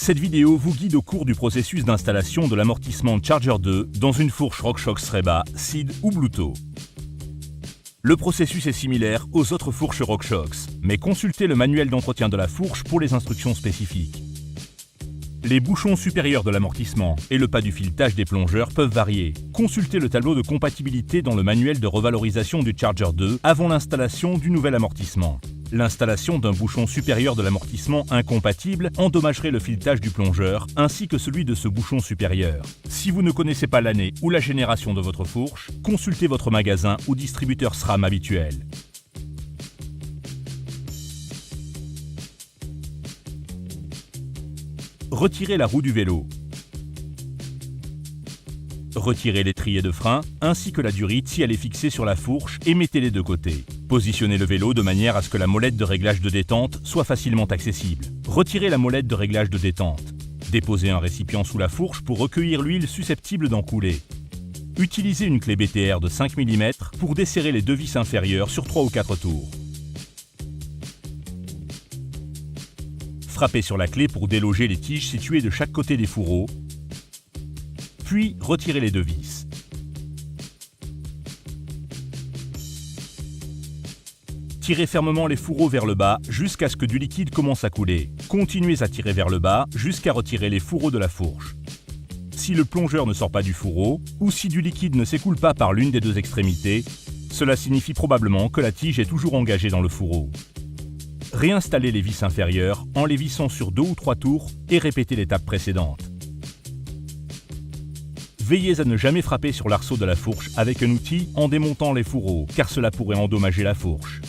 Cette vidéo vous guide au cours du processus d'installation de l'amortissement Charger 2 dans une fourche RockShox Reba, Seed ou Bluetooth. Le processus est similaire aux autres fourches RockShox, mais consultez le manuel d'entretien de la fourche pour les instructions spécifiques. Les bouchons supérieurs de l'amortissement et le pas du filetage des plongeurs peuvent varier. Consultez le tableau de compatibilité dans le manuel de revalorisation du Charger 2 avant l'installation du nouvel amortissement. L'installation d'un bouchon supérieur de l'amortissement incompatible endommagerait le filetage du plongeur ainsi que celui de ce bouchon supérieur. Si vous ne connaissez pas l'année ou la génération de votre fourche, consultez votre magasin ou distributeur SRAM habituel. Retirez la roue du vélo. Retirez l'étrier de frein ainsi que la durite si elle est fixée sur la fourche et mettez-les de côté. Positionnez le vélo de manière à ce que la molette de réglage de détente soit facilement accessible. Retirez la molette de réglage de détente. Déposez un récipient sous la fourche pour recueillir l'huile susceptible d'en couler. Utilisez une clé BTR de 5 mm pour desserrer les deux vis inférieures sur 3 ou 4 tours. Frappez sur la clé pour déloger les tiges situées de chaque côté des fourreaux, puis retirez les deux vis. Tirez fermement les fourreaux vers le bas jusqu'à ce que du liquide commence à couler. Continuez à tirer vers le bas jusqu'à retirer les fourreaux de la fourche. Si le plongeur ne sort pas du fourreau, ou si du liquide ne s'écoule pas par l'une des deux extrémités, cela signifie probablement que la tige est toujours engagée dans le fourreau. Réinstallez les vis inférieures en les vissant sur 2 ou 3 tours et répétez l'étape précédente. Veillez à ne jamais frapper sur l'arceau de la fourche avec un outil en démontant les fourreaux, car cela pourrait endommager la fourche.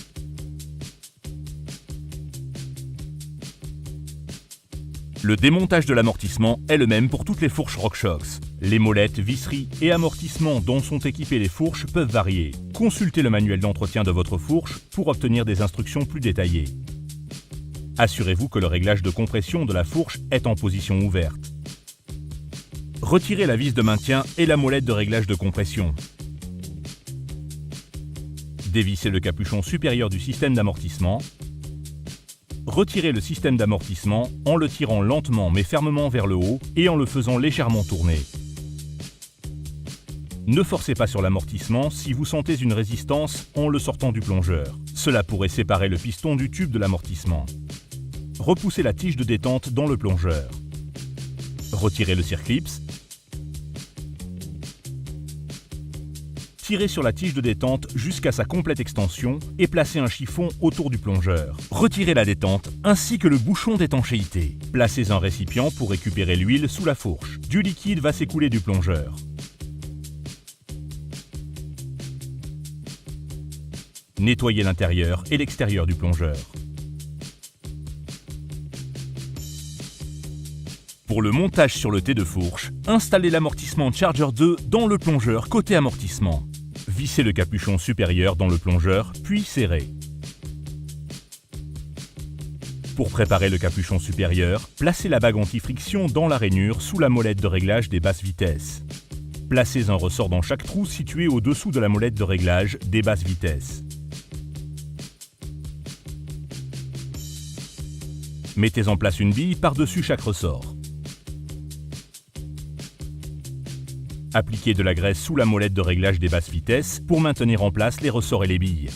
Le démontage de l'amortissement est le même pour toutes les fourches RockShox. Les molettes, visseries et amortissements dont sont équipées les fourches peuvent varier. Consultez le manuel d'entretien de votre fourche pour obtenir des instructions plus détaillées. Assurez-vous que le réglage de compression de la fourche est en position ouverte. Retirez la vis de maintien et la molette de réglage de compression. Dévissez le capuchon supérieur du système d'amortissement. Retirez le système d'amortissement en le tirant lentement mais fermement vers le haut et en le faisant légèrement tourner. Ne forcez pas sur l'amortissement si vous sentez une résistance en le sortant du plongeur. Cela pourrait séparer le piston du tube de l'amortissement. Repoussez la tige de détente dans le plongeur. Retirez le circlips. Tirez sur la tige de détente jusqu'à sa complète extension et placez un chiffon autour du plongeur. Retirez la détente ainsi que le bouchon d'étanchéité. Placez un récipient pour récupérer l'huile sous la fourche. Du liquide va s'écouler du plongeur. Nettoyez l'intérieur et l'extérieur du plongeur. Pour le montage sur le T de fourche, installez l'amortissement Charger 2 dans le plongeur côté amortissement. Vissez le capuchon supérieur dans le plongeur, puis serrez. Pour préparer le capuchon supérieur, placez la bague anti-friction dans la rainure sous la molette de réglage des basses vitesses. Placez un ressort dans chaque trou situé au-dessous de la molette de réglage des basses vitesses. Mettez en place une bille par-dessus chaque ressort. Appliquez de la graisse sous la molette de réglage des basses vitesses pour maintenir en place les ressorts et les billes.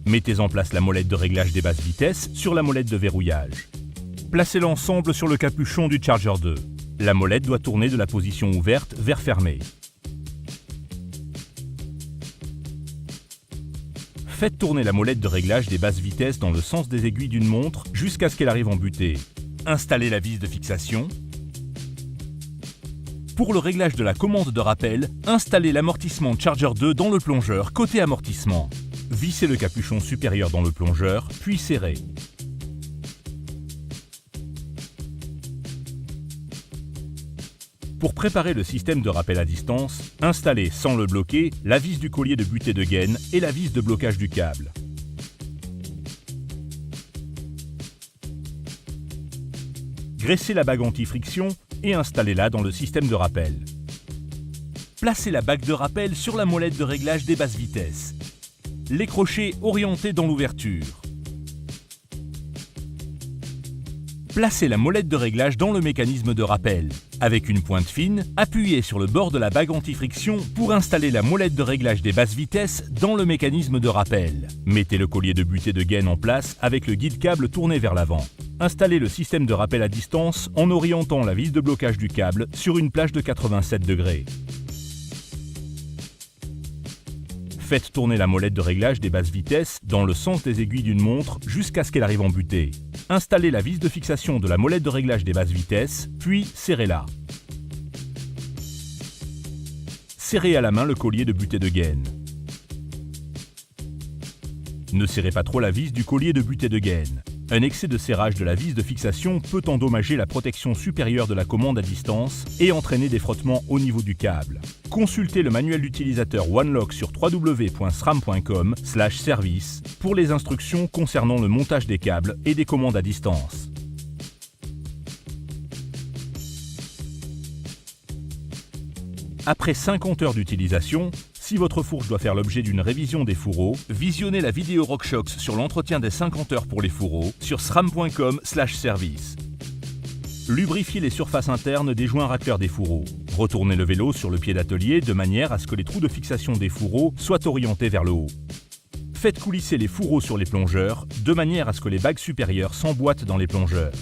Mettez en place la molette de réglage des basses vitesses sur la molette de verrouillage. Placez l'ensemble sur le capuchon du Charger 2. La molette doit tourner de la position ouverte vers fermée. Faites tourner la molette de réglage des basses vitesses dans le sens des aiguilles d'une montre jusqu'à ce qu'elle arrive en butée. Installez la vis de fixation. Pour le réglage de la commande de rappel, installez l'amortissement Charger 2 dans le plongeur côté amortissement. Vissez le capuchon supérieur dans le plongeur, puis serrez. Pour préparer le système de rappel à distance, installez, sans le bloquer, la vis du collier de butée de gaine et la vis de blocage du câble. Graissez la bague anti-friction et installez-la dans le système de rappel. Placez la bague de rappel sur la molette de réglage des basses vitesses. Les crochets orientés dans l'ouverture. Placez la molette de réglage dans le mécanisme de rappel. Avec une pointe fine, appuyez sur le bord de la bague anti-friction pour installer la molette de réglage des basses vitesses dans le mécanisme de rappel. Mettez le collier de butée de gaine en place avec le guide câble tourné vers l'avant. Installez le système de rappel à distance en orientant la vis de blocage du câble sur une plage de 87 degrés. Faites tourner la molette de réglage des basses vitesses dans le sens des aiguilles d'une montre jusqu'à ce qu'elle arrive en butée. Installez la vis de fixation de la molette de réglage des basses vitesses, puis serrez-la. Serrez à la main le collier de butée de gaine. Ne serrez pas trop la vis du collier de butée de gaine. Un excès de serrage de la vis de fixation peut endommager la protection supérieure de la commande à distance et entraîner des frottements au niveau du câble. Consultez le manuel d'utilisateur OneLock sur www.sram.com/service pour les instructions concernant le montage des câbles et des commandes à distance. Après 50 heures d'utilisation, si votre fourche doit faire l'objet d'une révision des fourreaux, visionnez la vidéo RockShox sur l'entretien des 50 heures pour les fourreaux sur sram.com/service. Lubrifiez les surfaces internes des joints racleurs des fourreaux. Retournez le vélo sur le pied d'atelier de manière à ce que les trous de fixation des fourreaux soient orientés vers le haut. Faites coulisser les fourreaux sur les plongeurs de manière à ce que les bagues supérieures s'emboîtent dans les plongeurs.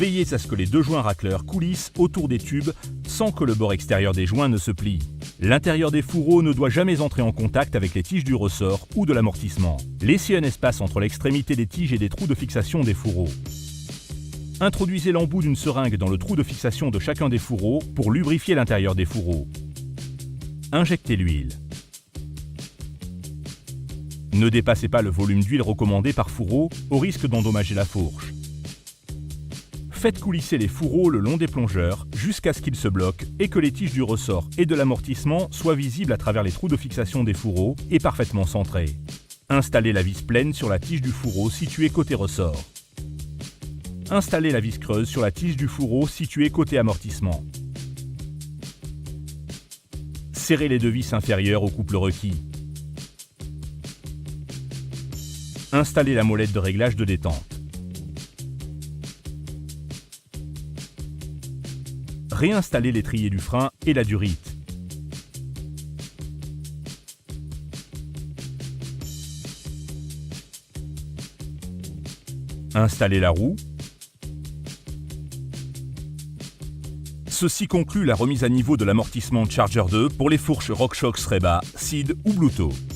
Veillez à ce que les deux joints racleurs coulissent autour des tubes sans que le bord extérieur des joints ne se plie. L'intérieur des fourreaux ne doit jamais entrer en contact avec les tiges du ressort ou de l'amortissement. Laissez un espace entre l'extrémité des tiges et des trous de fixation des fourreaux. Introduisez l'embout d'une seringue dans le trou de fixation de chacun des fourreaux pour lubrifier l'intérieur des fourreaux. Injectez l'huile. Ne dépassez pas le volume d'huile recommandé par fourreau au risque d'endommager la fourche. Faites coulisser les fourreaux le long des plongeurs jusqu'à ce qu'ils se bloquent et que les tiges du ressort et de l'amortissement soient visibles à travers les trous de fixation des fourreaux et parfaitement centrés. Installez la vis pleine sur la tige du fourreau située côté ressort. Installez la vis creuse sur la tige du fourreau située côté amortissement. Serrez les deux vis inférieures au couple requis. Installez la molette de réglage de détente. Réinstallez l'étrier du frein et la durite. Installez la roue. Ceci conclut la remise à niveau de l'amortissement Charger 2 pour les fourches RockShox Reba, Seed ou Bluetooth.